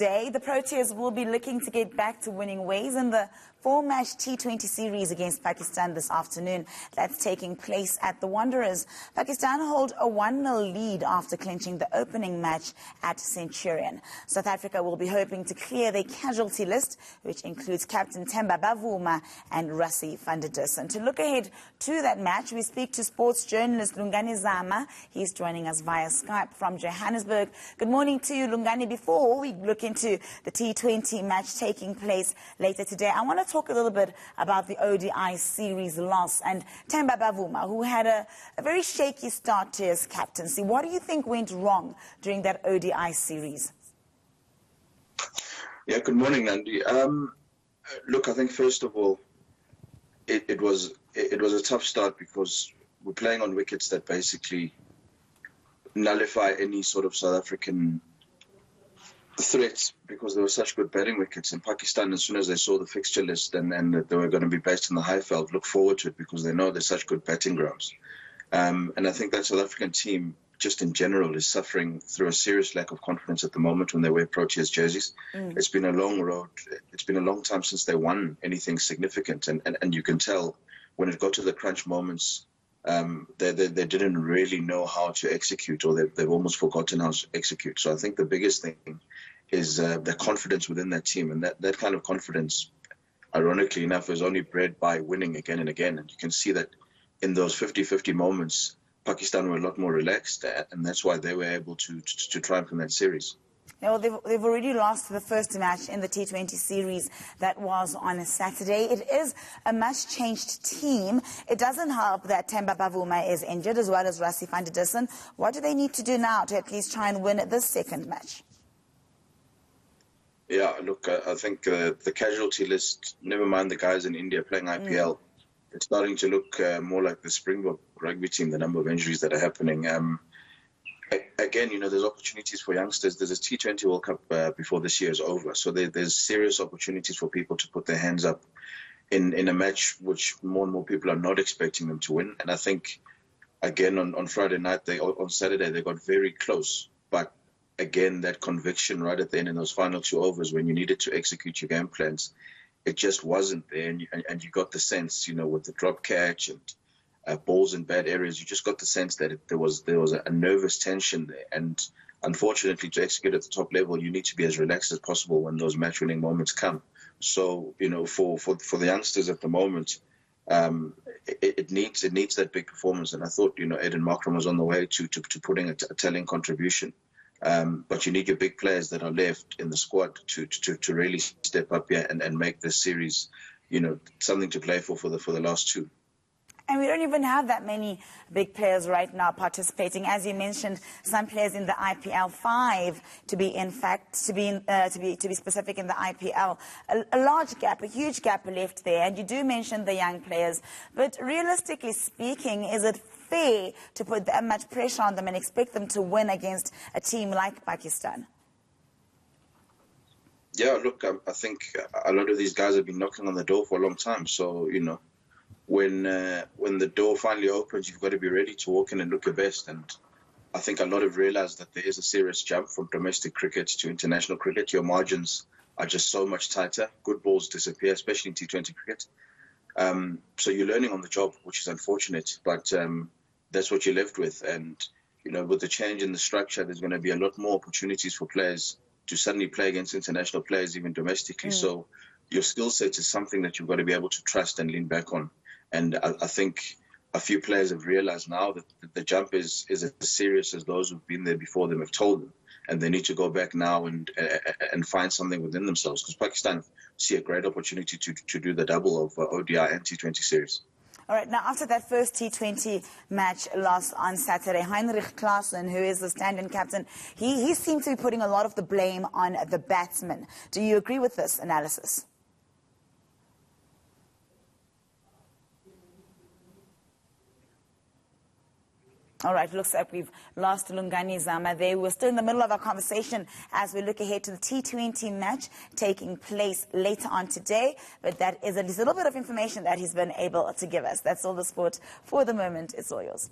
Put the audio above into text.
Today, the Proteas will be looking to get back to winning ways in the four-match T20 Series against Pakistan this afternoon. That's taking place at the Wanderers. Pakistan hold a 1-0 lead after clinching the opening match at Centurion. South Africa will be hoping to clear their casualty list, which includes captain Temba Bavuma and Rassie van Dussen. To look ahead to that match, we speak to sports journalist Lungani Zama. He's joining us via Skype from Johannesburg. Good morning to you, Lungani. Before we look into the T20 match taking place later today, I want to talk a little bit about the ODI series loss and Temba Bavuma, who had a very shaky start to his captaincy. What do you think went wrong during that ODI series? Yeah, good morning, Nandi. Look, I think first of all, it was a tough start because we're playing on wickets that basically nullify any sort of South African threats because there were such good batting wickets. In Pakistan, as soon as they saw the fixture list and that they were going to be based in the Highveld, look forward to it because they know there's such good batting grounds. And I think that South African team, just in general, is suffering through a serious lack of confidence at the moment when they wear Proteas jerseys. It's been a long road. It's been a long time since they won anything significant. And you can tell when it got to the crunch moments, they didn't really know how to execute, or they've almost forgotten how to execute. So I think the biggest thing is the confidence within that team. And that kind of confidence, ironically enough, is only bred by winning again and again. And you can see that in those 50-50 moments, Pakistan were a lot more relaxed, and that's why they were able to triumph in that series. Well, they've already lost the first match in the T20 series that was on a Saturday. It is a much-changed team. It doesn't help that Temba Bavuma is injured, as well as Rassie van Dussen. What do they need to do now to at least try and win this second match? Yeah, look, I think the casualty list, never mind the guys in India playing IPL, it's starting to look more like the Springbok rugby team, the number of injuries that are happening. Again, there's opportunities for youngsters. There's a T20 World Cup before this year is over. So there's serious opportunities for people to put their hands up in a match which more and more people are not expecting them to win. And I think, again, on Friday night, on Saturday, they got very close. But again, that conviction right at the end in those final 2 overs when you needed to execute your game plans, it just wasn't there. And you got the sense, with the drop catch and balls in bad areas, you just got the sense that there was a nervous tension there. And unfortunately, to execute at the top level, you need to be as relaxed as possible when those match-winning moments come. So, for the youngsters at the moment, it needs that big performance. And I thought, Eden Markram was on the way to putting a telling contribution. But you need your big players that are left in the squad to really step up here and make this series, something to play for the last two. And we don't even have that many big players right now participating. As you mentioned, some players in the IPL 5 to be specific in the IPL. A large gap, a huge gap left there. And you do mention the young players. But realistically speaking, is it fair to put that much pressure on them and expect them to win against a team like Pakistan? Yeah, look, I think a lot of these guys have been knocking on the door for a long time. So, when the door finally opens, you've got to be ready to walk in and look your best. And I think a lot have realized that there is a serious jump from domestic cricket to international cricket. Your margins are just so much tighter. Good balls disappear, especially in T20 cricket. So you're learning on the job, which is unfortunate, but that's what you're left with. And, with the change in the structure, there's going to be a lot more opportunities for players to suddenly play against international players, even domestically. So your skill set is something that you've got to be able to trust and lean back on. And I think a few players have realized now that the jump is as serious as those who've been there before them have told them. And they need to go back now and find something within themselves. Because Pakistan see a great opportunity to do the double of ODI and T20 series. All right, now after that first T20 match loss on Saturday, Heinrich Klaassen, who is the stand-in captain, he seemed to be putting a lot of the blame on the batsmen. Do you agree with this analysis? All right, looks like we've lost Lungani Zama there. We're still in the middle of our conversation as we look ahead to the T20 match taking place later on today. But that is a little bit of information that he's been able to give us. That's all the sport for the moment. It's all yours.